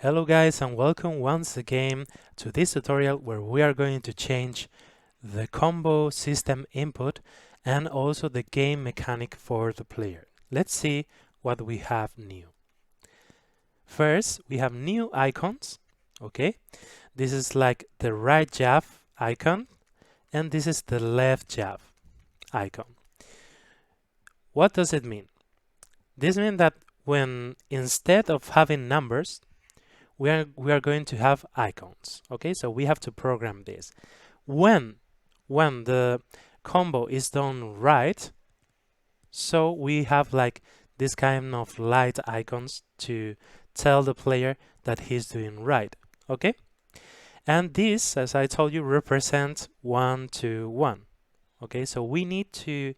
Hello guys and welcome once again to this tutorial where we are going to change the combo system input and also the game mechanic for the player. Let's see what we have new. First, we have new icons. Okay, this is like the right jab icon and this is the left jab icon. What does it mean? This means that when instead of having numbers, we are going to have icons. Okay, so we have to program this. When the combo is done right, so we have like this kind of light icons to tell the player that he's doing right. Okay, and this, as I told you, represents 1 to 1. Okay, so we need to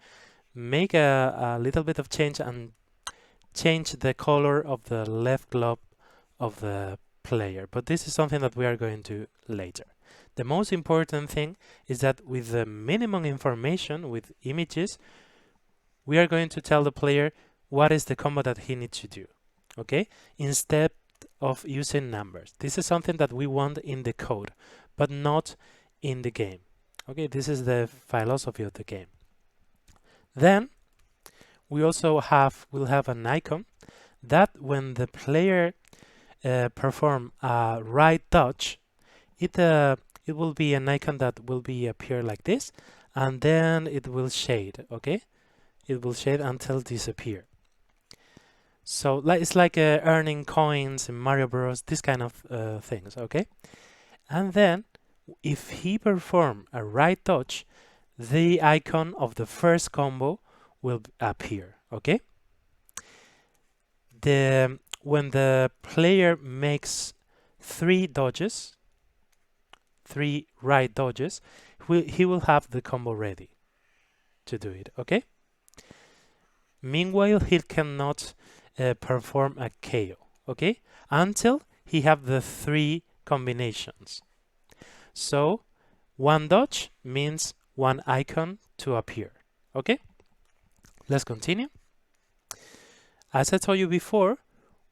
make a little bit of change and change the color of the left glove of the player, but this is something that we are going to later. The most important thing is that with the minimum information, with images, we are going to tell the player what is the combo that he needs to do, okay? Instead of using numbers. This is something that we want in the code, but not in the game. Okay, this is the philosophy of the game. Then we also will have an icon that when the player perform a right dodge, it will be an icon that will be appear like this, and then it will shade. Okay, it will shade until disappear. So it's like earning coins in Mario Bros. This kind of things. Okay, and then if he perform a right dodge, the icon of the first combo will appear. Okay. When the player makes 3 dodges, 3 right dodges, he will have the combo ready to do it, okay? Meanwhile, he cannot perform a KO, okay? Until he have the 3 combinations. So, 1 dodge means 1 icon to appear, okay? Let's continue. As I told you before,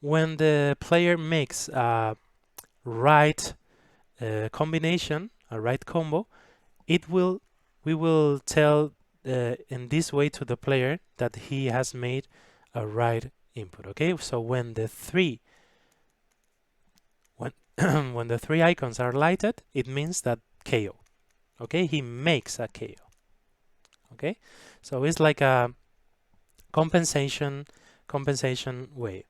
when the player makes a right combination, a right combo, we will tell in this way to the player that he has made a right input. Okay, so when the three when when the 3 icons are lighted, it means that KO. Okay, he makes a KO. Okay, so it's like a compensation way.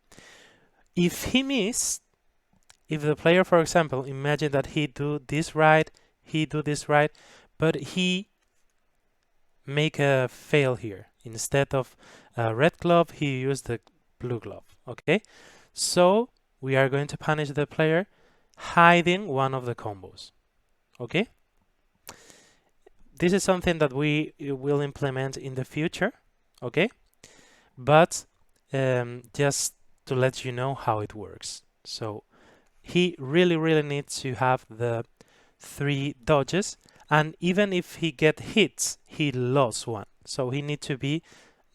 If he missed, if the player, for example, imagine that he do this right, but he make a fail here. Instead of a red glove, he used the blue glove. Okay, so we are going to punish the player hiding one of the combos. Okay, this is something that we will implement in the future. Okay, but just to let you know how it works. So he really needs to have the 3 dodges, and even if he get hits, he lost 1. So he need to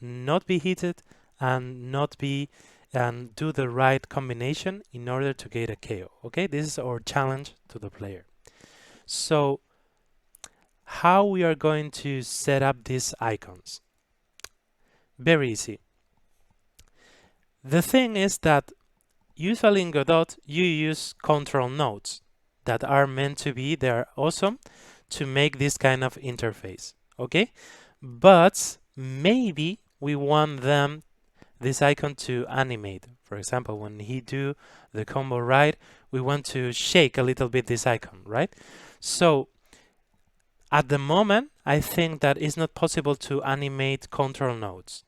not be hit and do the right combination in order to get a KO. Okay, this is our challenge to the player. So how we are going to set up these icons? Very easy. The thing is that usually in Godot you use control nodes that are meant to be, they're awesome to make this kind of interface, okay? But maybe we want this icon to animate. For example, when he do the combo right, we want to shake a little bit this icon, right? So at the moment, I think that it's not possible to animate control nodes,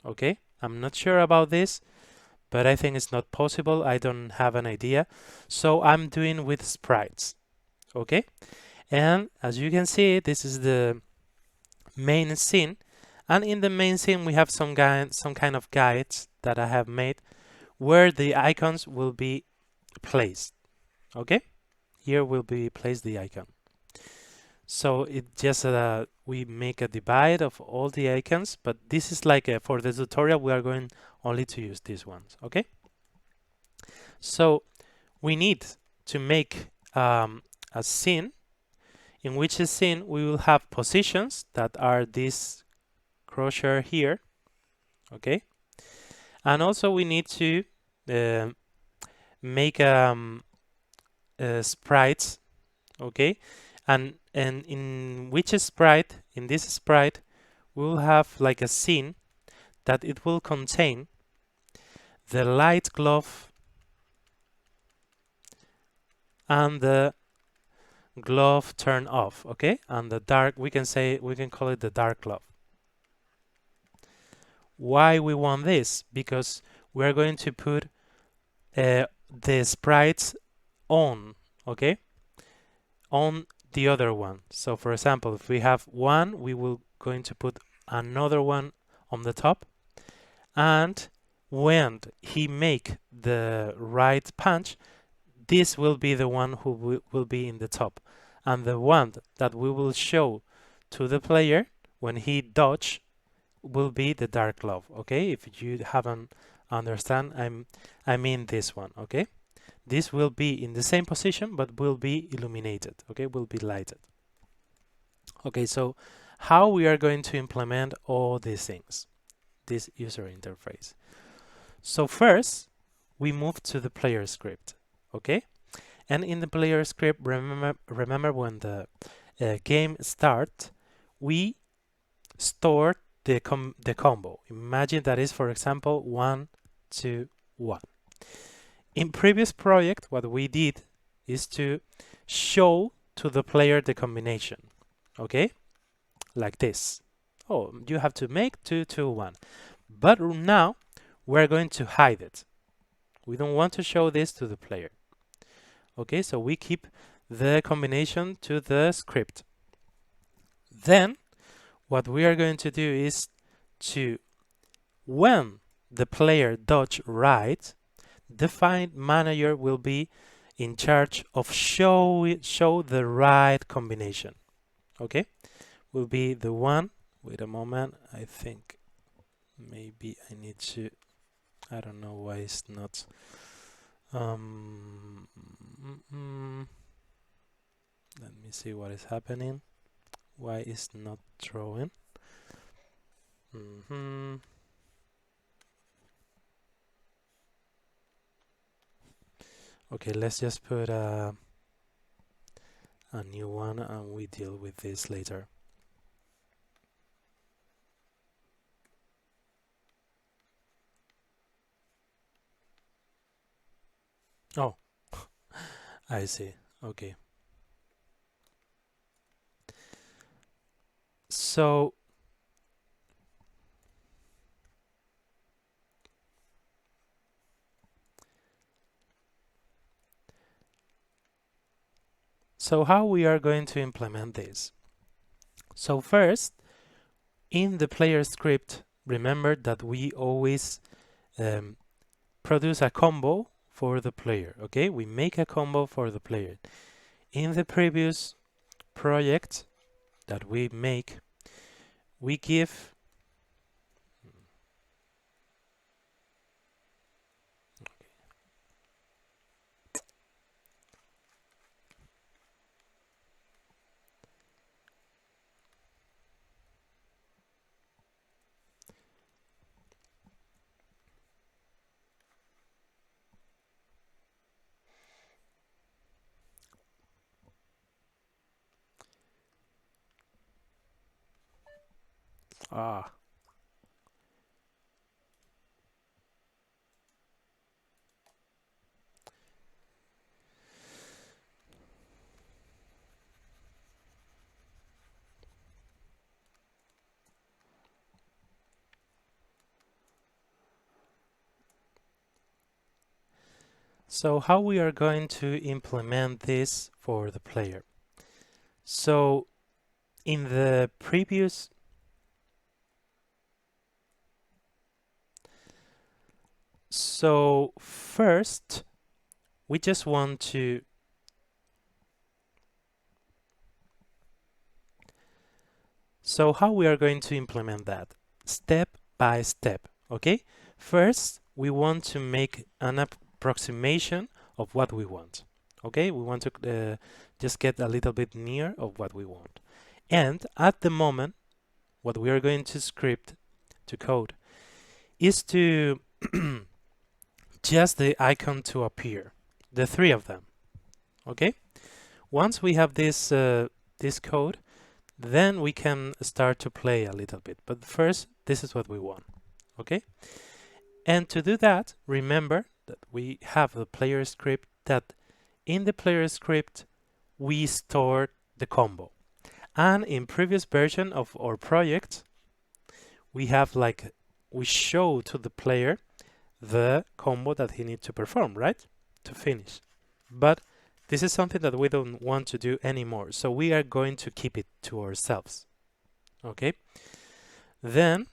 okay? I'm not sure about this, but I think it's not possible. I don't have an idea. So I'm doing with sprites, okay? And as you can see, this is the main scene. And in the main scene, we have some kind of guides that I have made where the icons will be placed, okay? Here will be placed the icon. So it just we make a divide of all the icons, but this is like for the tutorial we are going only to use these ones, okay? So we need to make a scene, in which a scene we will have positions that are this crosshair here, okay? And also we need to uh, make sprites, okay? And in which sprite, in this sprite, we will have like a scene that it will contain the light glove and the glove turn off, okay? And the dark, we can call it the dark glove. Why we want this? Because we are going to put the sprites on, okay? On the other one. So for example, if we have one, we will going to put another one on the top, and when he make the right punch, this will be the one who will be in the top, and the one that we will show to the player when he dodge will be the dark glove, okay? If you haven't understand, I mean this one, okay? This will be in the same position but will be illuminated, okay? Will be lighted. Okay, so how we are going to implement all these things, this user interface. So first, we move to the player script, okay? And in the player script, remember when the game starts, we store the combo. Imagine that is, for example, 1, 2, 1. In previous project, what we did is to show to the player the combination, okay? Like this. Oh, you have to make 2, 2, 1. But now we're going to hide it. We don't want to show this to the player. Okay, so we keep the combination to the script. Then what we are going to do is to, when the player dodge right, the find manager will be in charge of show the right combination. Okay, will be the one. Wait a moment, I think maybe I need to, I don't know why it's not let me see what is happening. Why is not drawing? Okay, let's just put a new one and we deal with this later. Oh, I see. Okay. So how we are going to implement this? So first, in the player script, remember that we always produce a combo for the player, okay? We make a combo for the player. In the previous project that we make, we give So how we are going to implement this for the player? So in the previous first we just want to how we are going to implement that? Step by step, okay? First, we want to make an approximation of what we want. Okay, we want to just get a little bit near of what we want. And at the moment, what we are going to script, to code, is to just the icon to appear, the three of them. Okay, once we have this code, then we can start to play a little bit. But first, this is what we want. Okay, and to do that, remember that we have the player script, that in the player script we store the combo. And in previous version of our project, we have we show to the player the combo that he needs to perform, right? To finish. But this is something that we don't want to do anymore. So we are going to keep it to ourselves. Okay? Then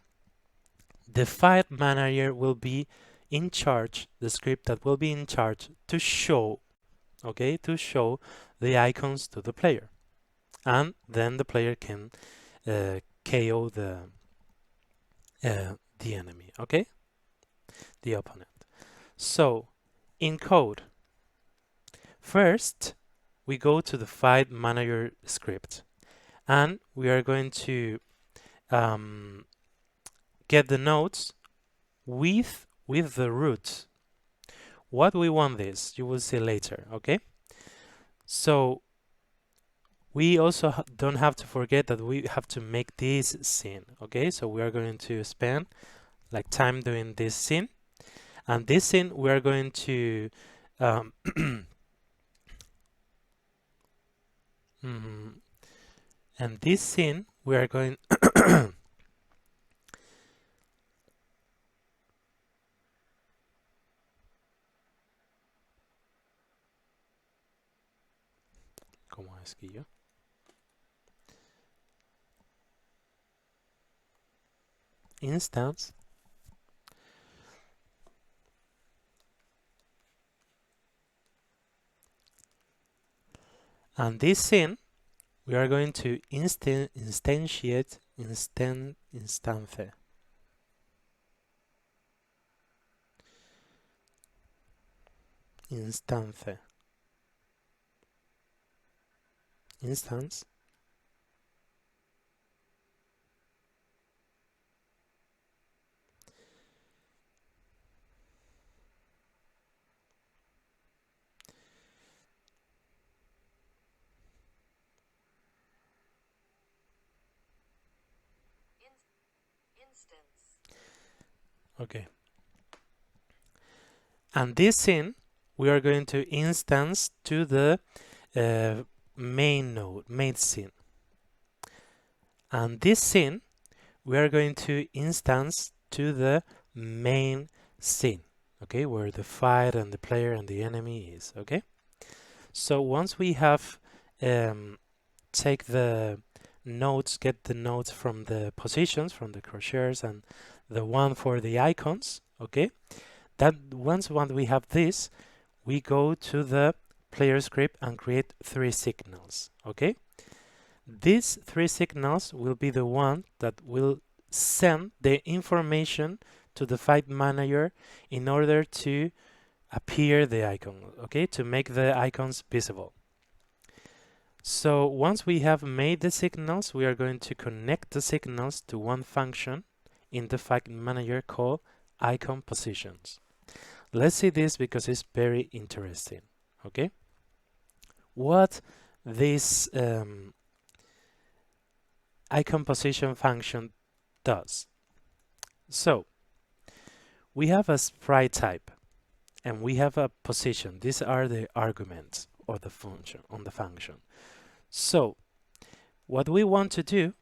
the file manager will be in charge, the script that will be in charge to show, okay, to show the icons to the player. And then the player can KO the enemy, okay? The opponent. So, in code, first we go to the file manager script, and we are going to get the nodes with the root. What we want this, you will see later, okay? So we also don't have to forget that we have to make this scene, okay? So we are going to spend time doing this scene, and this scene we are going to and this scene we are going ¿Cómo es que yo? Instance and this scene we are going to instantiate instance okay, and this scene we are going to instance to the main node, main scene, and this scene we are going to instance to the main scene, okay, where the fight and the player and the enemy is, okay? So once we have take the nodes, get the nodes from the positions, from the crosshairs, and the one for the icons, okay? That once we have this, we go to the player script and create 3 signals, okay? These 3 signals will be the one that will send the information to the file manager in order to appear the icon, okay? To make the icons visible. So once we have made the signals, we are going to connect the signals to one function in the file manager called icon positions. Let's see this because it's very interesting, okay? What this icon position function does. So we have a sprite type and we have a position. These are the arguments of the function on the function. So what we want to do,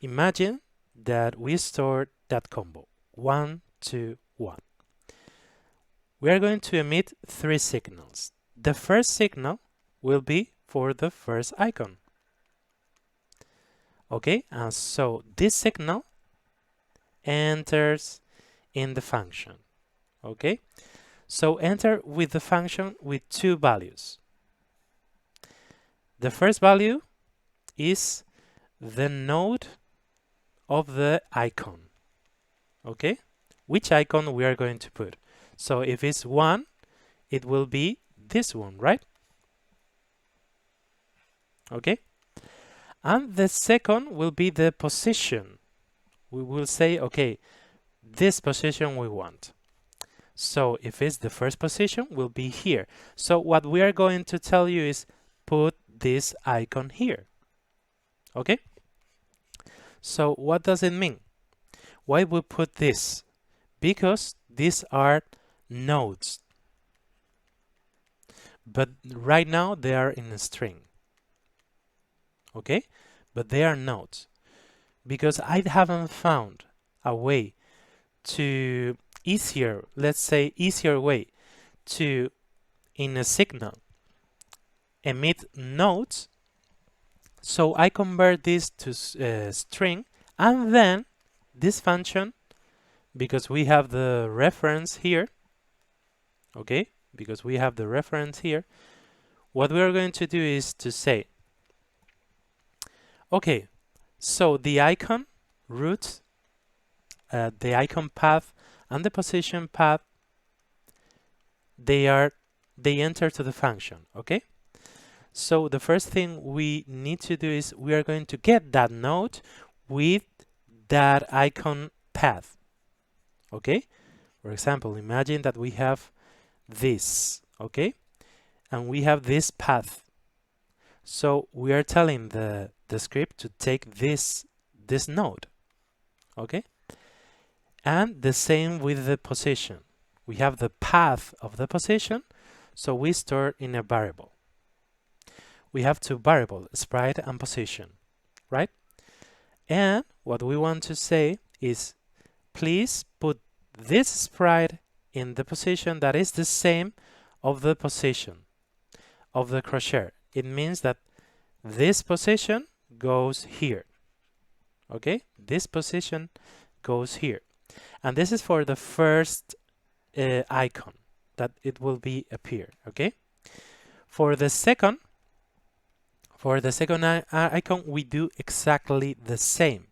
imagine that we store that combo 1, 2, 1. We are going to emit 3 signals. The first signal will be for the first icon. Okay, and so this signal enters in the function. Okay, so enter with the function with 2 values. The first value is the node of the icon. Okay, which icon we are going to put? So if it's 1, it will be this one, right? Okay. And the second will be the position. We will say, okay, this position we want. So if it's the first position, will be here. So what we are going to tell you is put this icon here. Okay? So what does it mean? Why we put this? Because these are nodes. But right now they are in a string. Okay? But they are nodes. Because I haven't found a way to let's say easier way to, in a signal, emit nodes. So I convert this to string, and then this function, because we have the reference here, okay, because we have the reference here, what we are going to do is to say, okay, so the icon root, the icon path, and the position path, they enter to the function, okay? So the first thing we need to do is we are going to get that node with that icon path, okay? For example, imagine that we have this, okay? And we have this path. So we are telling the script to take this node, okay? And the same with the position. We have the path of the position, so we store in a variable. We have two variables, sprite and position, right? And what we want to say is, please put this sprite in the position that is the same of the position of the crosshair. It means that this position goes here, okay? This position goes here. And this is for the first icon that it will be appear, okay? For the second icon, we do exactly the same.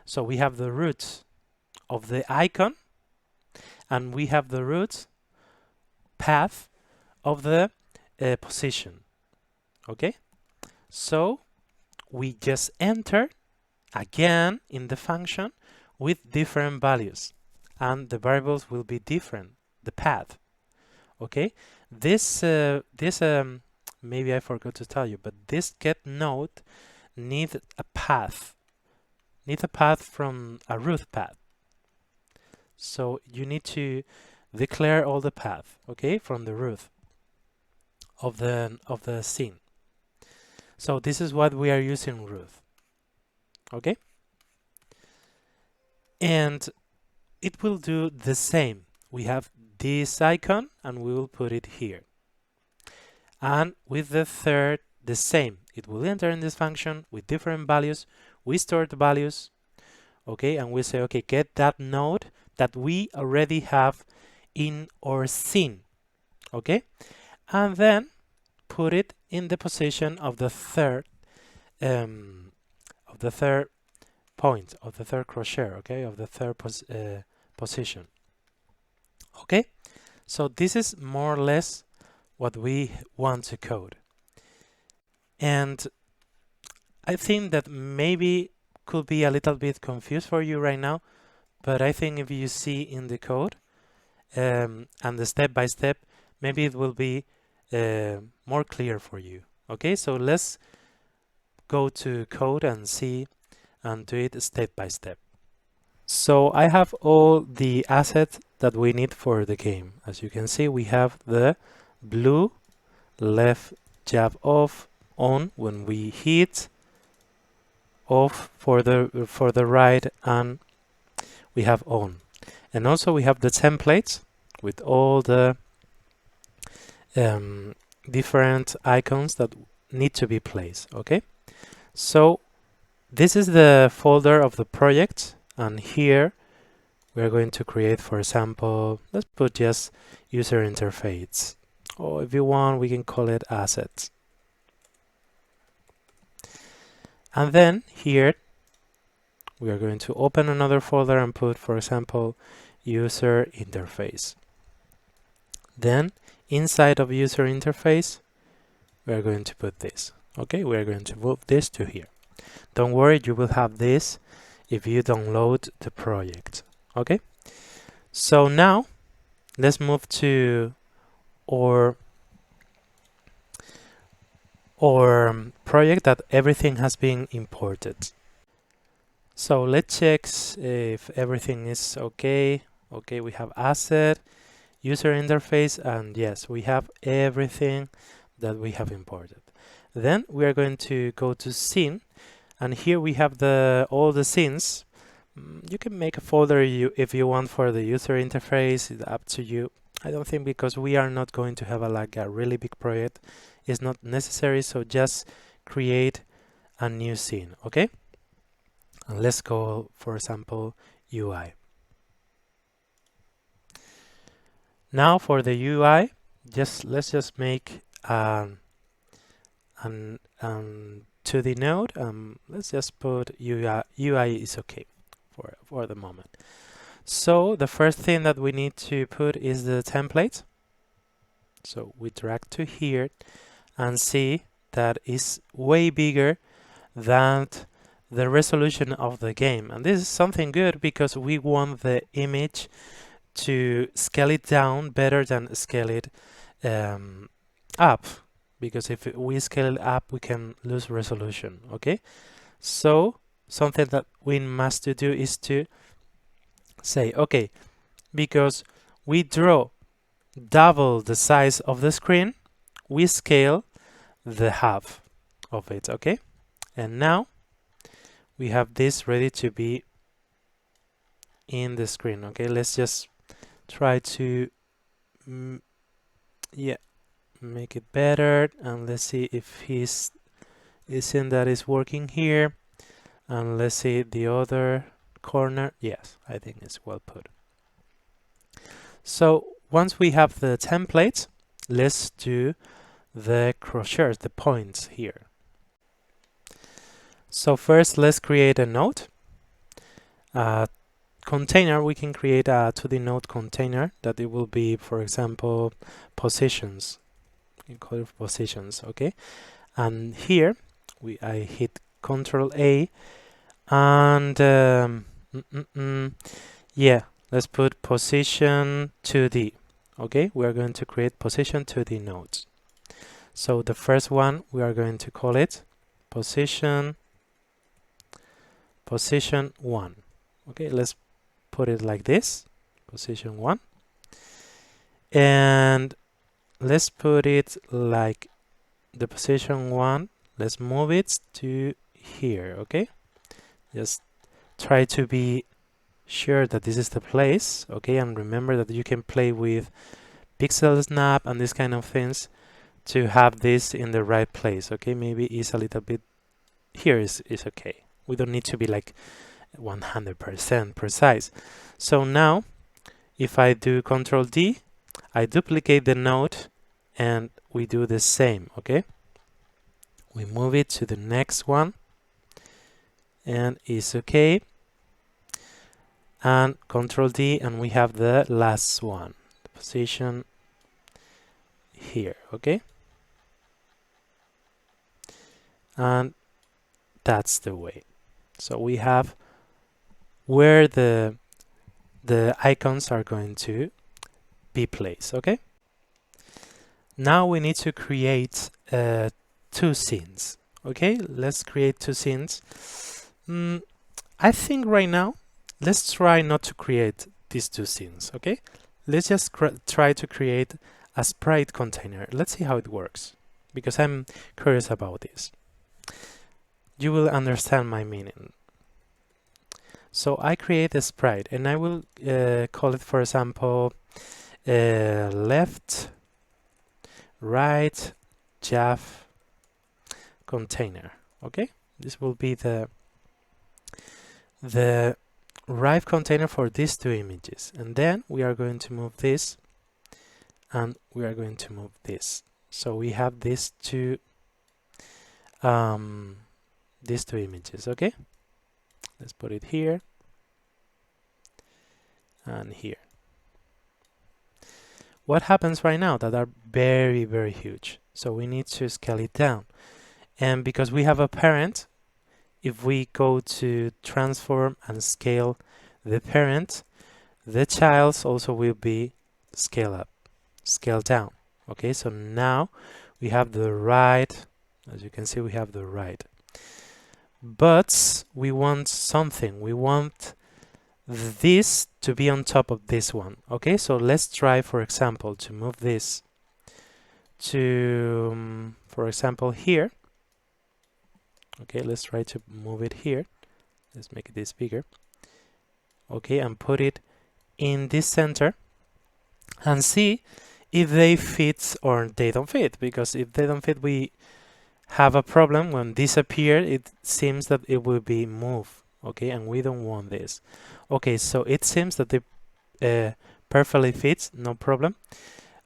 So we have the root of the icon, and we have the root path of the position, okay? So we just enter again in the function with different values, and the variables will be different, the path, okay? This maybe I forgot to tell you, but this get node needs a path from a root path. So you need to declare all the path, okay, from the root of the scene. So this is what we are using root, okay? And it will do the same. We have this icon and we will put it here. And with the third, the same. It will enter in this function with different values. We store the values, okay, and we say, okay, get that node that we already have in our scene, okay, and then put it in the position of the third point, of the third crosshair, okay, of the third position, okay. So this is more or less what we want to code. And I think that maybe could be a little bit confused for you right now, but I think if you see in the code and the step by step, maybe it will be more clear for you. Okay, so let's go to code and see and do it step by step. So I have all the assets that we need for the game. As you can see, we have the blue, left jab off, on when we hit, off for the right, and we have on. And also we have the templates with all the different icons that need to be placed, okay? So this is the folder of the project, and here we're going to create, for example, let's put just user interface, or if you want we can call it assets. And then here we are going to open another folder and put, for example, user interface. Then inside of user interface, we are going to put this. Okay, we are going to move this to here. Don't worry, you will have this if you download the project. Okay, so now let's move to our project that everything has been imported. So let's check if everything is okay. Okay, we have asset, user interface, and yes, we have everything that we have imported. Then we are going to go to scene, and here we have all the scenes. You can make a folder if you want for the user interface. It's up to you. I don't think, because we are not going to have a really big project, it's not necessary. So just create a new scene, okay? And let's go, for example, UI. Now for the UI, let's just make an 2D node. Let's just put UI. UI is okay for the moment. So the first thing that we need to put is the template. So we drag to here and see that is way bigger than the resolution of the game. And this is something good because we want the image to scale it down better than scale it up. Because if we scale it up, we can lose resolution. Okay, so something that we must do is to say, okay, because we draw double the size of the screen, we scale the half of it. Okay, and now we have this ready to be in the screen. Okay, let's just try to make it better, and let's see if his isn't that is working here, and let's see the other corner. Yes, I think it's well put. So once we have the template, let's do the crosshairs, the points here. So first, let's create a node. Container, we can create a 2D node container that it will be, for example, positions. You can call it positions, okay? And here, I hit Control A, and yeah, let's put position 2D. Okay, we are going to create position 2D nodes. So the first one, we are going to call it position 1. Okay, let's put it like this, position 1. And let's put it like the position 1. Let's move it to here, okay? Just try to be sure that this is the place, okay? And remember that you can play with pixel snap and these kind of things to have this in the right place, okay? Maybe it's a little bit, here is okay. We don't need to be like 100% precise. So now, if I do Control D, I duplicate the node and we do the same, okay? We move it to the next one and it's okay. And Control D, and we have the last one, the position here, okay? And that's the way. So we have where the icons are going to be placed, okay? Now we need to create 2 scenes, okay? Let's create 2 scenes. I think right now, let's try not to create these 2 scenes, okay? Let's just try to create a sprite container. Let's see how it works, because I'm curious about this. You will understand my meaning. So I create a sprite, and I will call it, for example, left, right, JAF container. Okay, this will be the right container for these 2 images, and then we are going to move this, and we are going to move this. So we have these 2 images. Okay, let's put it here and here. what happens right now that are very, very huge. So we need to scale it down. And because we have a parent, if we go to transform and scale the parent, the childs also will be scale up, scale down. Okay, so now we have the right, as you can see, we have the right. But we want something. We want this to be on top of this one. Okay, so let's try, for example, to move this to, for example, here. Okay, let's try to move it here. Let's make this bigger. Okay, and put it in this center and see if they fit or they don't fit, because if they don't fit, we have a problem. When this appears, it seems that it will be moved. Okay, and we don't want this. Okay, so it seems that it perfectly fits, no problem.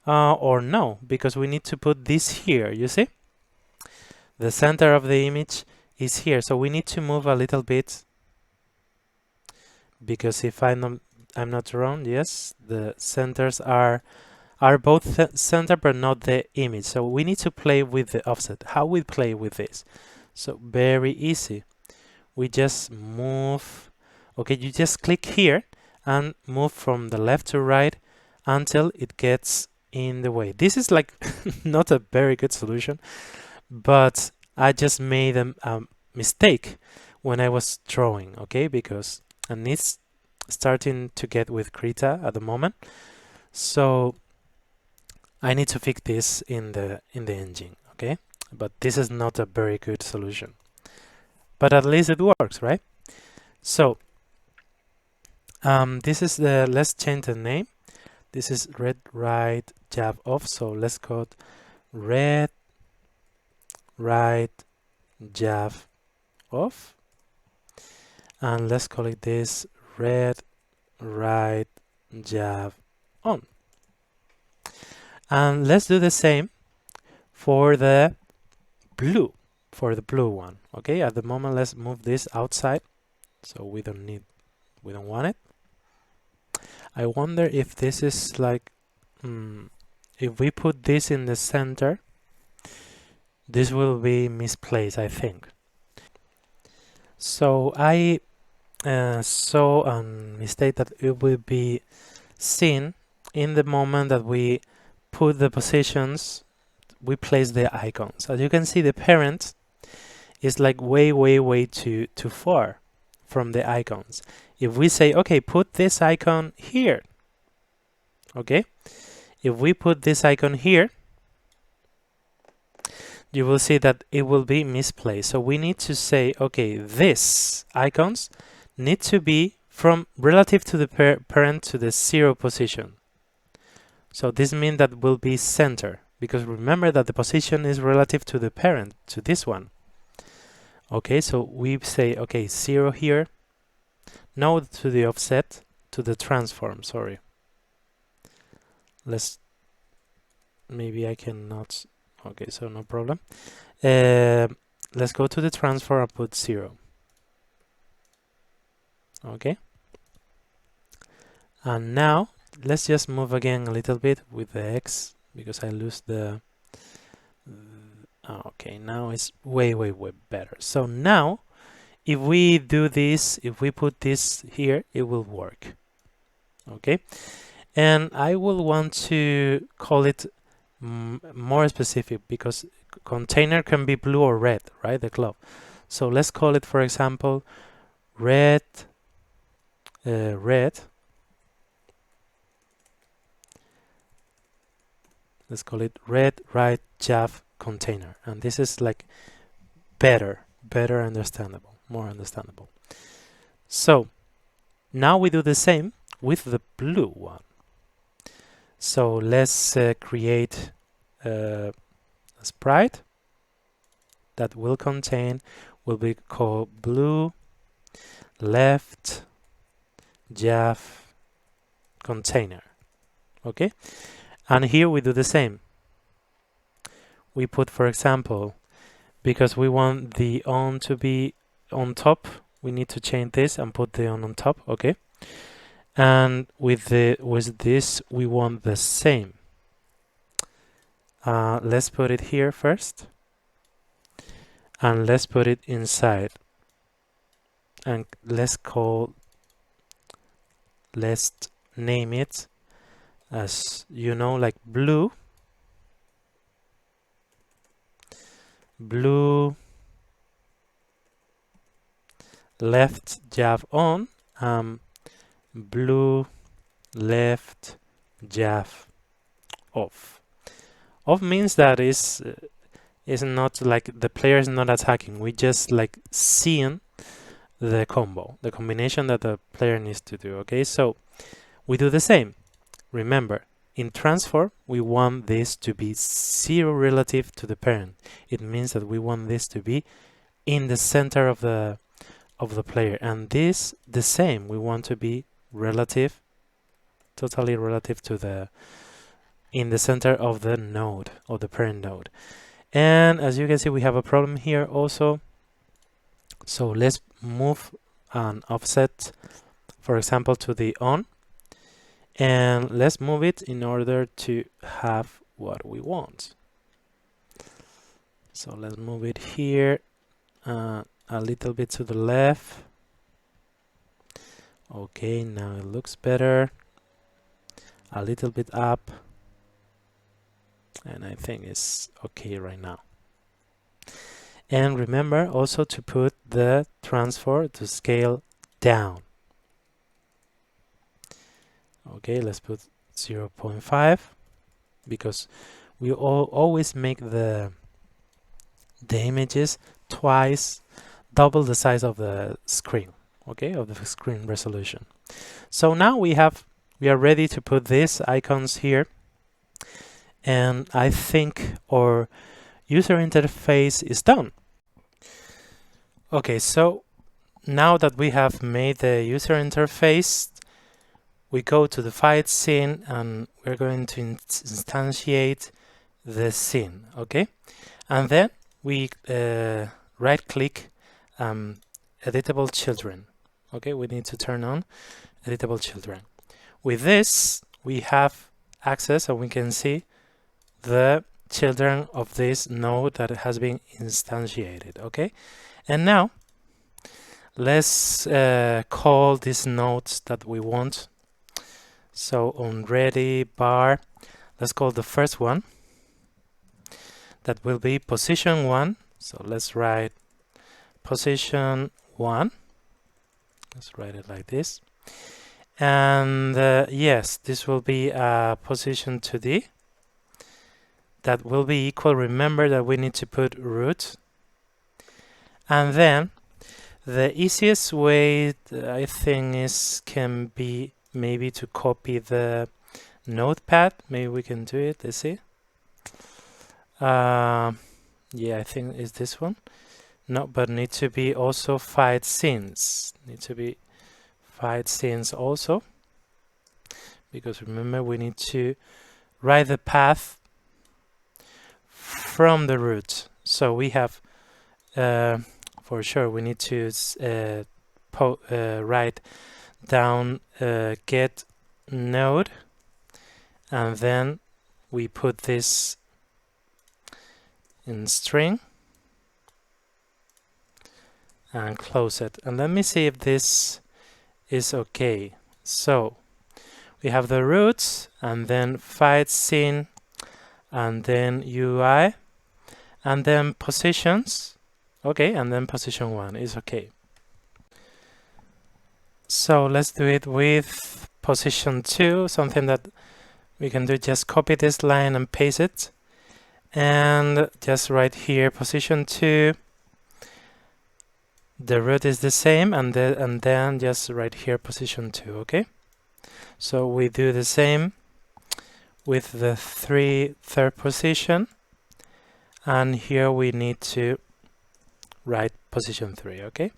Or no, because we need to put this here, you see? The center of the image is here, so we need to move a little bit, because if I'm not wrong, yes, the centers are both center but not the image. So we need to play with the offset. How we play with this? So very easy. We just move. Okay, you just click here and move from the left to right until it gets in the way. This is like not a very good solution, but I just made a mistake when I was drawing, okay? Because and it's starting to get with Krita at the moment, so I need to fix this in the engine, okay? But this is not a very good solution, but at least it works, right? So this is the, let's change the name. This is red right jab off, so let's call it red right jab off, and let's call it this red right jab on. And let's do the same for the blue one. Okay, at the moment let's move this outside, so we don't want it. I wonder if this is like if we put this in the center, this will be misplaced, I think. So I saw a mistake that it will be seen in the moment that we put the positions, we place the icons. As you can see, the parent is like way too far from the icons. If we say, okay, put this icon here, okay, if we put this icon here, you will see that it will be misplaced. So we need to say, okay, these icons need to be from relative to the parent to the 0 position. So this means that will be center, because remember that the position is relative to the parent, to this one. Okay, so we say, okay, 0 here, no to the offset, to the transform, sorry. Maybe I cannot, okay, so no problem. Let's go to the transform and put 0. Okay. And now, let's just move again a little bit with the X, because I lose the... Okay, now it's way better. So now, if we do this, if we put this here, it will work. Okay, and I will want to call it more specific, because container can be blue or red, right? The glove. So let's call it, for example, red. Let's call it red right jab container, and this is like better understandable, more understandable. So now we do the same with the blue one. So let's create a sprite that will be called blue left jab container. Okay, and here we do the same. We put, for example, because we want the on to be on top, we need to change this and put the on top. Okay, and with this we want the same. Let's put it here first, and let's put it inside, and let's name it as, you know, like blue left jab on, blue left jab off. Off means that is not like the player is not attacking. We just like seeing the combo, the combination that the player needs to do. Okay, so we do the same. Remember, in transform, we want this to be 0 relative to the parent. It means that we want this to be in the center of the player, and this the same. We want to be relative, totally relative to the in the center of the node, or the parent node. And as you can see, we have a problem here also. So let's move an offset, for example, to the on, and let's move it in order to have what we want. So let's move it here a little bit to the left. Okay, now it looks better. A little bit up, and I think it's okay right now. And remember also to put the transform to scale down. Okay, let's put 0.5, because we always make the images double the size of the screen, okay, of the screen resolution. So now we are ready to put these icons here, and I think our user interface is done. Okay, so now that we have made the user interface, we go to the fight scene, and we're going to instantiate the scene, okay? And then we right-click editable children, okay? We need to turn on editable children. With this, we have access, and we can see the children of this node that has been instantiated, okay? And now let's call these nodes that we want. So on ready bar, let's call the first one, that will be position 1. So let's write position 1. Let's write it like this. And yes, this will be position 2D. That will be equal. Remember that we need to put root. And then the easiest way, I think, can be maybe to copy the notepad. Maybe we can do it. Let's see. Yeah, I think it's this one. No, but need to be also fight scenes. Need to be fight scenes also, because remember we need to write the path from the root. So we have for sure we need to write down get node, and then we put this in string and close it. And let me see if this is okay. So we have the roots, and then fight scene, and then UI, and then positions. Okay, and then position 1 is okay. So let's do it with position 2, something that we can do, just copy this line and paste it, and just write here position 2. The root is the same, and then just write here position 2, okay? So we do the same with the third position, and here we need to write position 3, okay?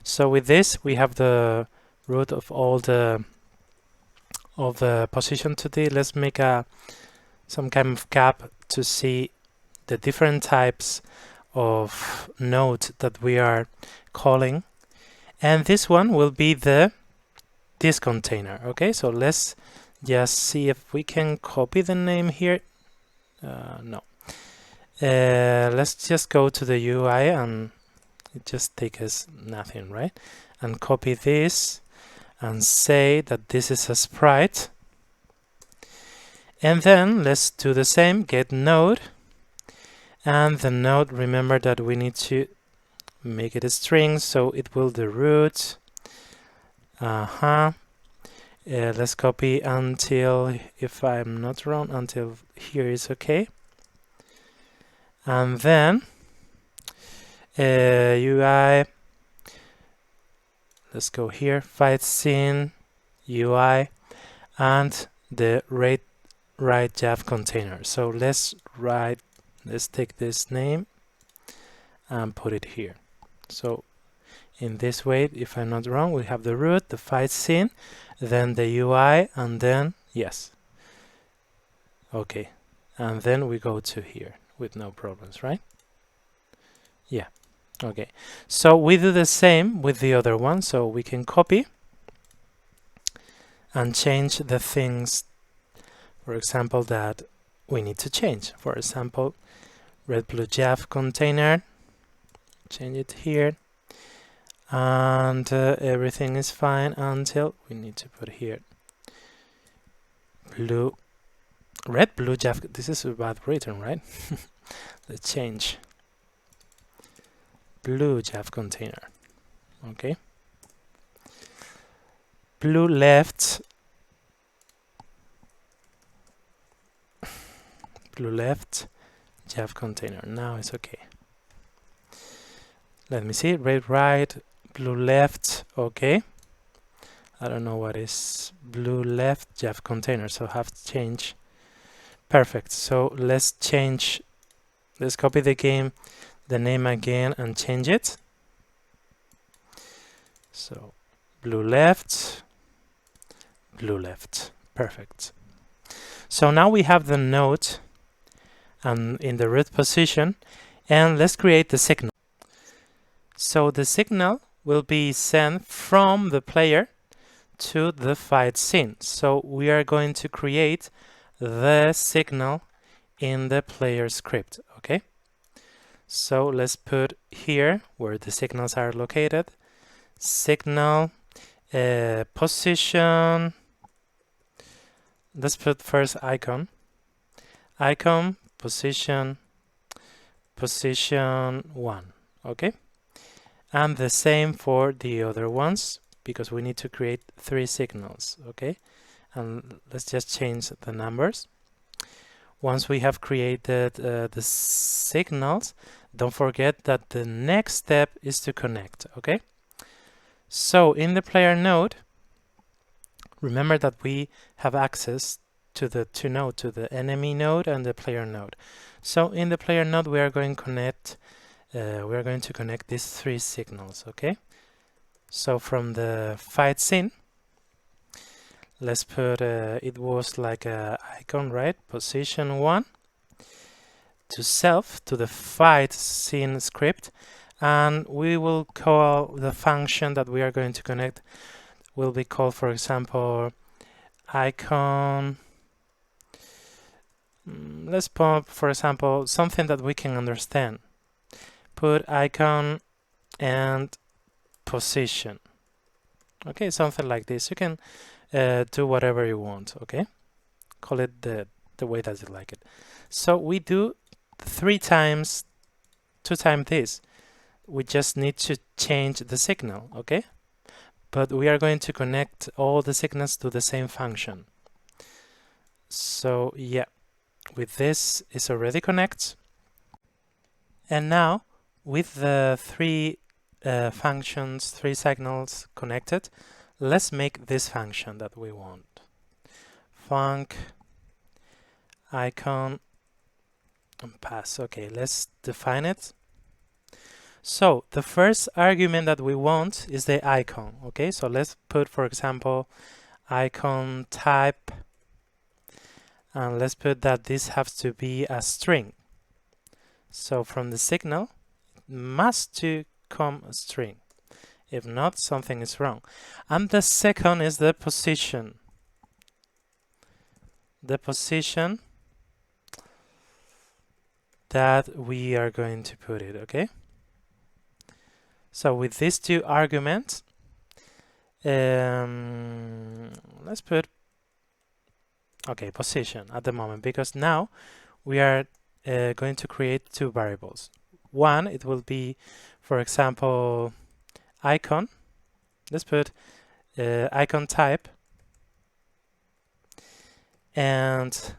So with this, we have the root of all the position 2D. Let's make some kind of gap to see the different types of node that we are calling, and this one will be this container. Okay, so let's just see if we can copy the name here No. Let's just go to the UI and it just takes us nothing, right? And copy this and say that this is a sprite. And then let's do the same, get node. And the node, remember that we need to make it a string, so it will the root. Let's copy until, if I'm not wrong, until here is okay. And then UI, let's go here, fight scene, UI, and the write Java container. So let's take this name and put it here. So in this way, if I'm not wrong, we have the root, the fight scene, then the UI, and then yes. Okay, and then we go to here with no problems, right? Yeah. Okay, so we do the same with the other one, so we can copy and change the things, for example, that we need to change. For example, red blue Java container, change it here, and everything is fine until we need to put here red blue Java. This is a bad written, right? Let's change blue Java container. Okay, blue left Java container. Now it's okay. Let me see, red right, blue left. Okay, I don't know what is blue left Java container, so I have to change. Perfect. So let's copy the name again and change it. So blue left. Perfect. So now we have the node and in the root position, and let's create the signal. So the signal will be sent from the player to the fight scene. So we are going to create the signal in the player script. Okay, so let's put here where the signals are located, signal position. Let's put first icon position 1. Okay, and the same for the other ones because we need to create 3 signals. Okay, and let's just change the numbers. Once we have created the signals, don't forget that the next step is to connect. Okay, so in the player node, remember that we have access to the two nodes, to the enemy node and the player node. So in the player node, we are going to connect these 3 signals. Okay, so from the fight scene, let's put it was like a icon, right? Position 1 to the fight scene script, and we will call the function that we are going to connect will be called, for example, icon. Let's put, for example, something that we can understand. Put icon and position. Okay, something like this. You can do whatever you want. Okay, call it the way that you like it. So we do 2 times this. We just need to change the signal. Okay, but we are going to connect all the signals to the same function. So yeah, with this is already connect. And now with the 3 functions, 3 signals connected, let's make this function that we want. Func icon and pass. Okay, let's define it. So the first argument that we want is the icon. Okay, so let's put, for example, icon type, and let's put that this has to be a string. So from the signal must to come a string. If not, something is wrong. And the second is the position. The position, that we are going to put it, okay? So with these two arguments, let's put, okay, position at the moment, because now we are going to create two variables. One, it will be, for example, icon. Let's put icon type, and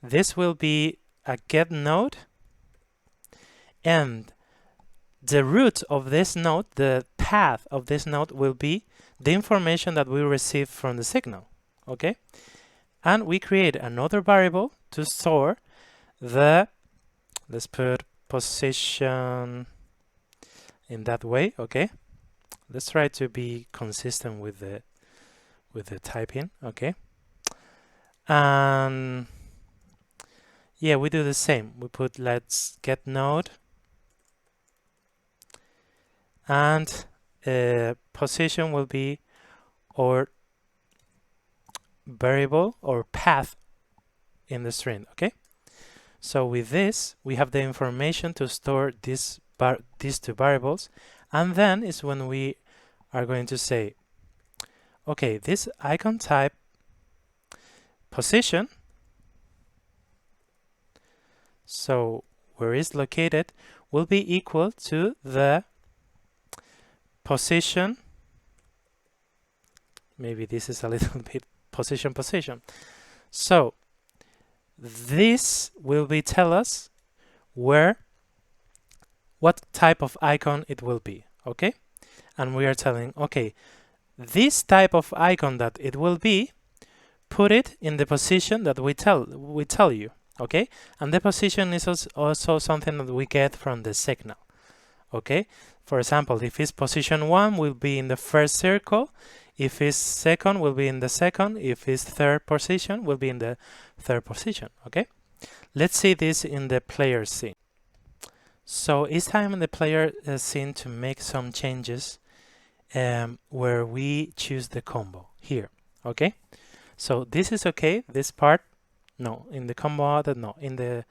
this will be a get node, and the root of this node, the path of this node, will be the information that we receive from the signal, okay? And we create another variable to store the, let's put position in that way, okay? Let's try to be consistent with the typing, okay? And yeah, we do the same. We put let's get node, and position will be our variable or path in the string, okay? So with this, we have the information to store these two variables, and then is when we are going to say, okay, this icon type position, so where it's located, will be equal to the position. Maybe this is a little bit position. So this will be tell us what type of icon it will be, okay? And we are telling, okay, this type of icon that it will be, put it in the position that we tell you, okay? And the position is also something that we get from the signal, okay? For example, if it's position 1, will be in the first circle. If it's second, will be in the second. If it's third position, will be in the third position, okay? Let's see this in the player scene. So it's time in the player scene to make some changes where we choose the combo here, okay? So this is okay, this part, no. In the combo order, no. In the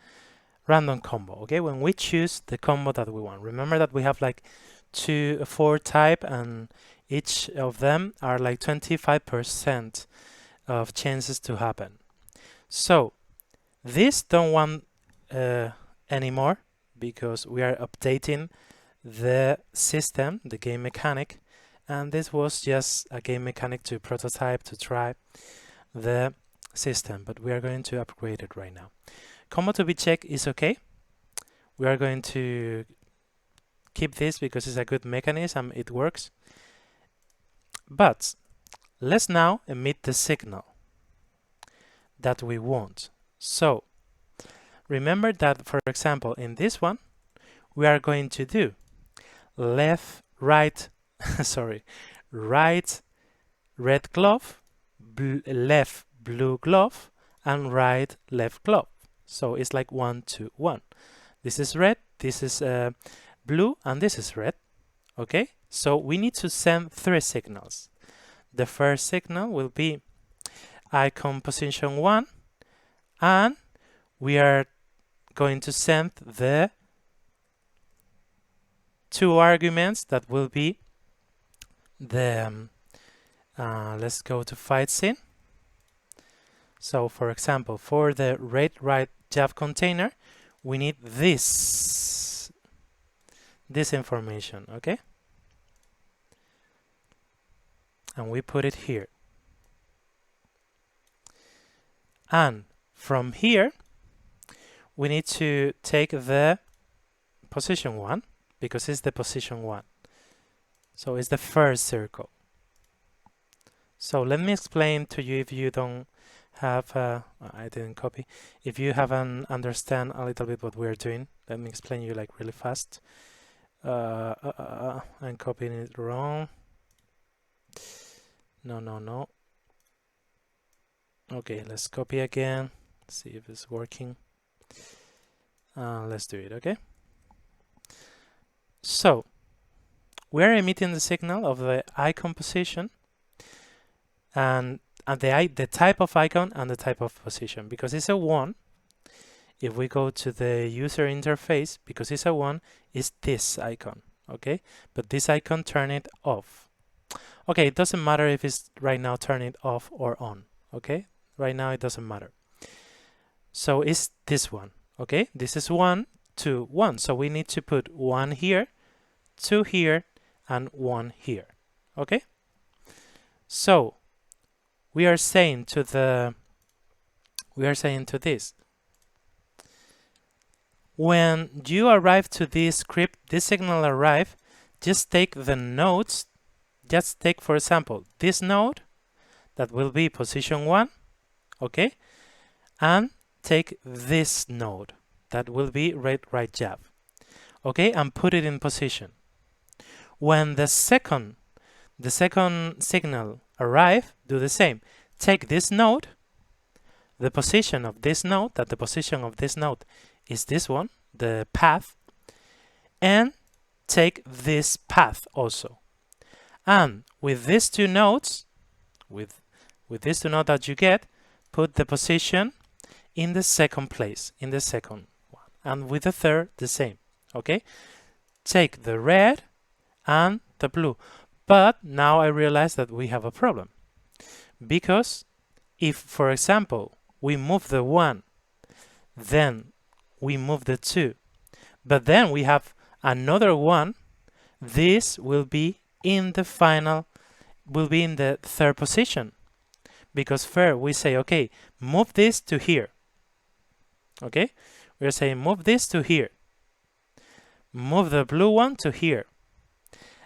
random combo, okay? When we choose the combo that we want. Remember that we have like 4 type, and each of them are like 25% of chances to happen. So this don't want anymore, because we are updating the system, the game mechanic, and this was just a game mechanic to prototype, to try the system, but we are going to upgrade it right now. Combo to be checked is okay. We are going to keep this because it's a good mechanism, it works. But let's now emit the signal that we want. So remember that, for example, in this one, we are going to do right, red glove, left blue glove, and right left glove. So it's like 1, 2, 1. This is red, this is blue, and this is red. Okay, so we need to send 3 signals. The first signal will be icon position 1, and we are going to send the 2 arguments that will be the let's go to fight scene. So for example, for the right Java container, we need this information, okay? And we put it here. And from here, we need to take the position 1, because it's the position 1. So it's the first circle. So let me explain to you if you don't have, I didn't copy. If you haven't understand a little bit what we're doing, let me explain you like really fast. I'm copying it wrong. No. Okay, let's copy again. See if it's working. Let's do it, okay? So we're emitting the signal of the icon position and the type of icon and the type of position. Because it's a 1, if we go to the user interface, because it's a 1, is this icon, okay? But this icon, turn it off. Okay, it doesn't matter if it's right now turn it off or on, okay? Right now it doesn't matter. So it's this one, okay? This is 1, 2, 1. So we need to put 1 here, 2 here, and 1 here, okay? So we are saying to this, when you arrive to this script, this signal arrive, just take the nodes, just take, for example, this node, that will be position 1, okay? And take this node, that will be right jab, okay? And put it in position. When the second signal arrive, do the same. Take this node, the position of this node, that the position of this node is this one, the path, and take this path also. And with these two nodes, with these two nodes that you get, put the position in the second place, in the second one. And with the third, the same, okay? Take the red and the blue. But now I realize that we have a problem. Because if, for example, we move the 1, then we move the 2, but then we have another 1, this will be in the final, will be in the third position. Because first we say, okay, move this to here. Okay? We're saying move this to here. Move the blue one to here.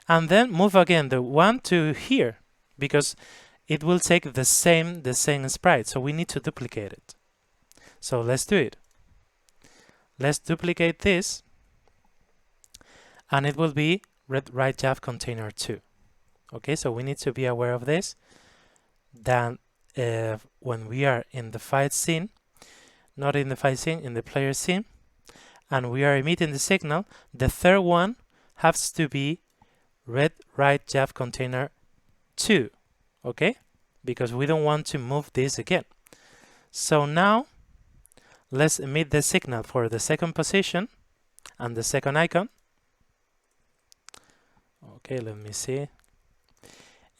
And then move again the 1 to here, because it will take the same sprite, so we need to duplicate it. So let's do it. Let's duplicate this, and it will be right jab container 2. Okay, so we need to be aware of this, that when we are in the fight scene, not in the fight scene, in the player scene, and we are emitting the signal, the third one has to be right jab container 2, okay? Because we don't want to move this again. So now let's emit the signal for the second position and the second icon. Okay, let me see.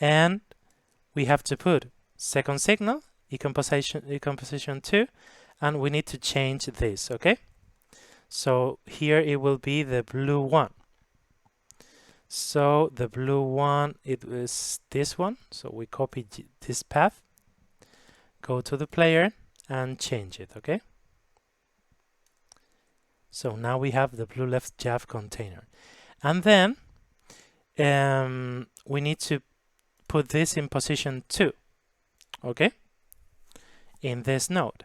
And we have to put second signal, icon position 2, and we need to change this, okay? So here it will be the blue one. So the blue one, it was this one. So we copy this path, go to the player and change it, okay? So now we have the blue left jab container. And then we need to put this in position 2, okay? In this node.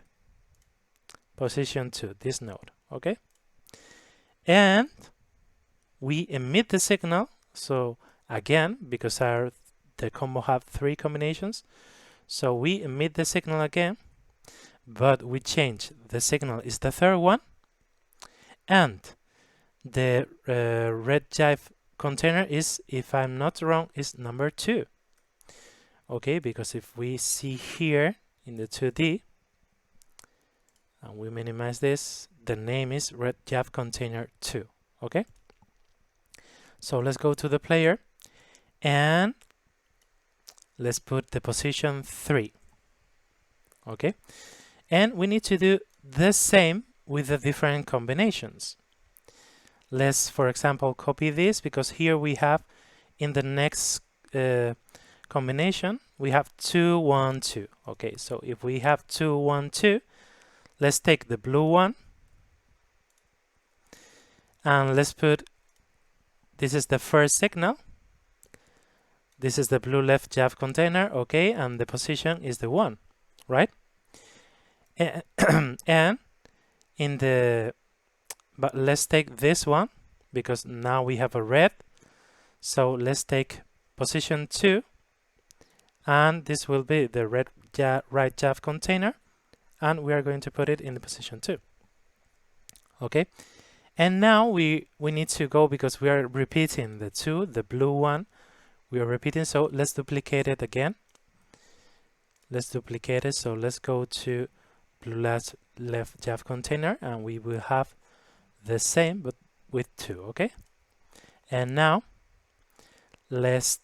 Position 2, this node, okay? And we emit the signal. So again, because the combo have 3 combinations, so we emit the signal again, but we change the signal is the third one, and the red jive container is, if I'm not wrong, is number 2. Okay, because if we see here in the 2D, and we minimize this, the name is red jive container 2. Okay. So let's go to the player and let's put the position 3. Okay. And we need to do the same with the different combinations. Let's, for example, copy this, because here we have in the next combination, we have 2, 1, 2. Okay, so if we have 2, 1, 2, let's take the blue one and let's put, this is the first signal. This is the blue left jab container, okay, and the position is the 1, right? And in the, but let's take this one, because now we have a red. So let's take position 2, and this will be the right jab container, and we are going to put it in the position 2. Okay, and now we need to go, because we are repeating the 2, the blue one, we are repeating, so let's duplicate it again. Let's duplicate it, so let's go to blue left Java container, and we will have the same but with 2. Okay, and now let's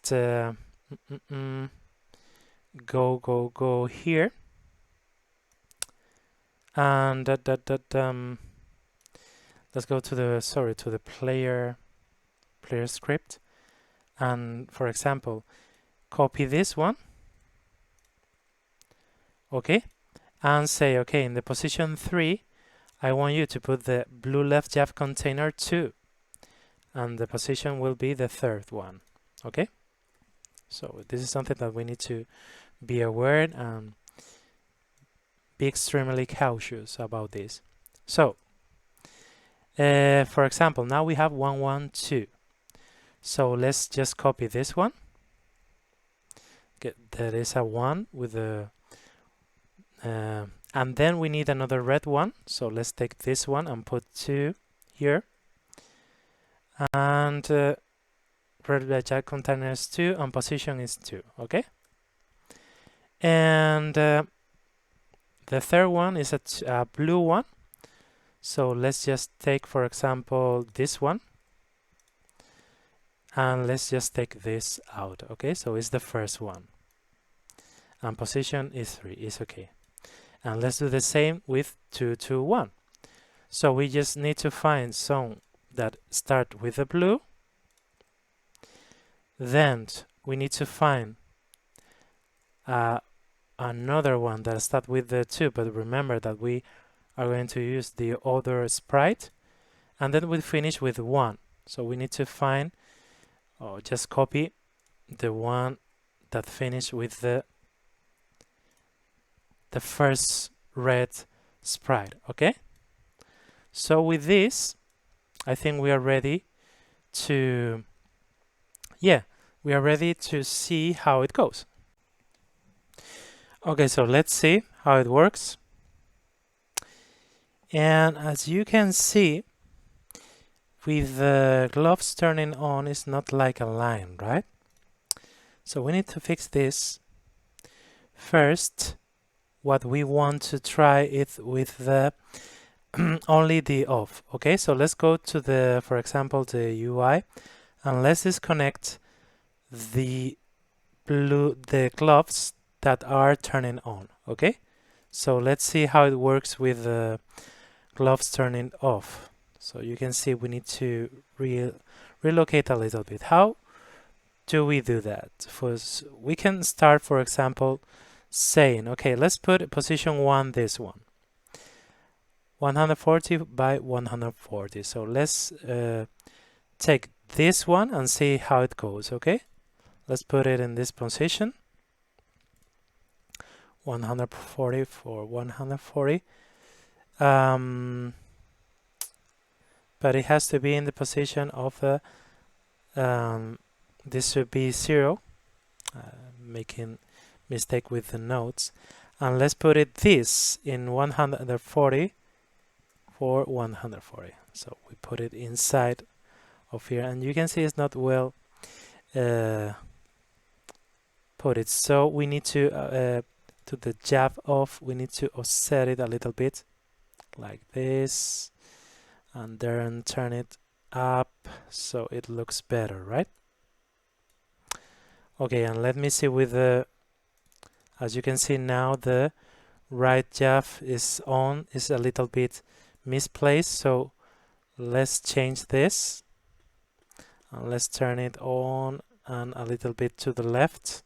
go here, and let's go to the player script, and for example copy this one, okay, and say, okay, in the position 3 I want you to put the blue left Java container 2, and the position will be the 3rd one. Okay, so this is something that we need to be aware and be extremely cautious about this. So for example, now we have 1 1 2, so let's just copy this one. There is a 1 with the and then we need another red one, so let's take this one and put 2 here, and red Java container is 2 and position is 2. Okay, and the 3rd one is a blue one, so let's just take, for example, this one, and let's just take this out. Okay, so it's the 1st one, and position is 3. Is okay. And let's do the same with 2 2 1. So we just need to find some that start with the blue, then we need to find another one that starts with the 2, but remember that we are going to use the other sprite, and then we finish with 1. So we need to find, or just copy the one that finished with the first red sprite. Okay, so with this I think we are ready to see how it goes. Okay, so let's see how it works. And as you can see, with the gloves turning on, it's not like a line, right? So we need to fix this. First, what we want to try is with the only the off. Okay, so let's go to the, for example, the UI, and let's disconnect the gloves that are turning on. Okay, so let's see how it works with the gloves turning off. So you can see we need to relocate a little bit. How do we do that? First, we can start, for example, saying, okay, let's put position 1, this one, 140 by 140. So let's take this one and see how it goes. Okay, let's put it in this position, 140 for 140, but it has to be in the position of the this should be 0, making mistake with the notes, and let's put it this in 140 for 140. So we put it inside of here, and you can see it's not well put it. So we need to the jab off, we need to offset it a little bit like this, and then turn it up so it looks better, right? Okay, and let me see with the, as you can see now, the right jab is on, is a little bit misplaced, so let's change this and let's turn it on and a little bit to the left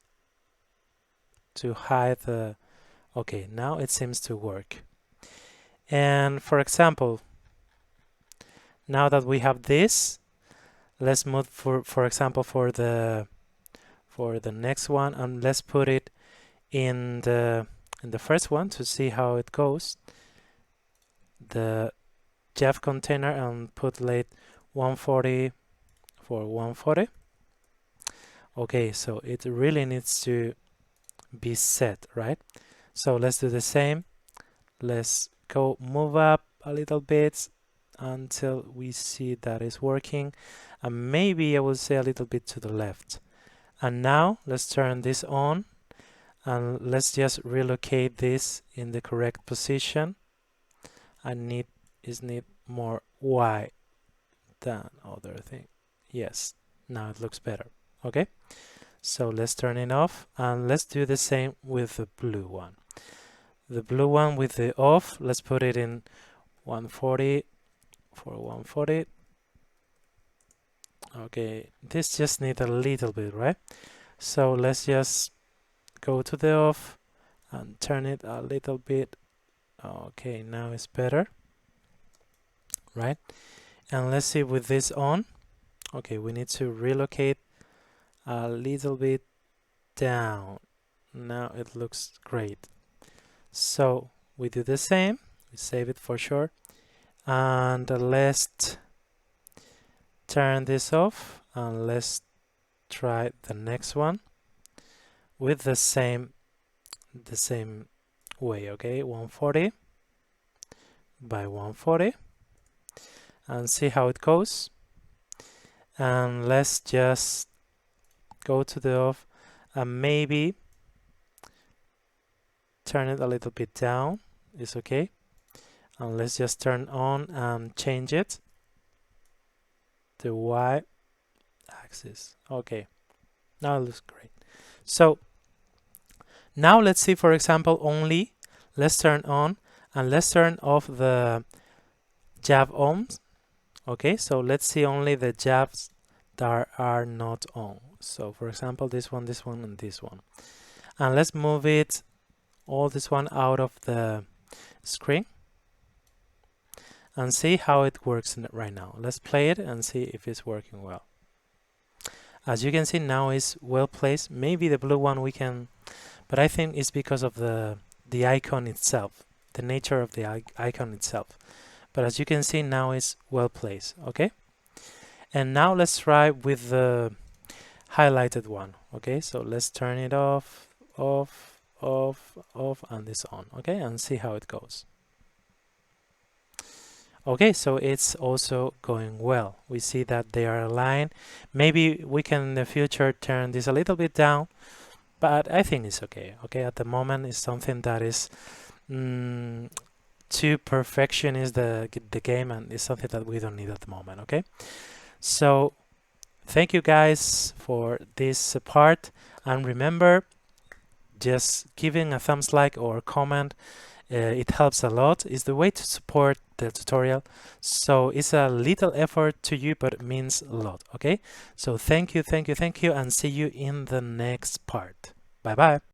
to hide the, okay, now it seems to work. And for example, now that we have this, let's move for example for the next one, and let's put it in the first one to see how it goes, the Java container, and put late 140 for 140. Okay, so it really needs to be set, right? So let's do the same. Let's go move up a little bit until we see that it's working, and maybe I will say a little bit to the left. And now let's turn this on, and let's just relocate this in the correct position. I need more Y than other thing. Yes, now it looks better. Okay, so let's turn it off, and let's do the same with the blue one. The blue one with the off, let's put it in 140 for 140. Okay, this just needs a little bit, right? So let's just go to the off and turn it a little bit. Okay, now it's better, right? And let's see with this on. Okay, we need to relocate a little bit down. Now it looks great. So we do the same, we save it for sure, and let's turn this off, and let's try the next one with the same way. Okay, 140 by 140, and see how it goes. And let's just go to the off and maybe turn it a little bit down. It's okay. And let's just turn on and change it, the Y axis. Okay, now it looks great. So now let's see, for example, only let's turn on and let's turn off the jab ohms. Okay, so let's see only the jabs that are not on. So for example, this one, and this one. And let's move it, all this one out of the screen, and see how it works right now. Let's play it and see if it's working well. As you can see, now it's well placed. Maybe the blue one we can, but I think it's because of the icon itself, the nature of the icon itself. But as you can see, now it's well placed. Okay, and now let's try with the highlighted one. Okay, so let's turn it off, and this on. Okay, and see how it goes. Okay, so it's also going well. We see that they are aligned. Maybe we can in the future turn this a little bit down, but I think it's okay. Okay, at the moment it's something that is to perfection is the game, and it's something that we don't need at the moment. Okay, so thank you guys for this part, and remember, just giving a thumbs like or comment, it helps a lot. It's the way to support the tutorial. So it's a little effort to you, but it means a lot. Okay, so thank you, and see you in the next part. Bye bye.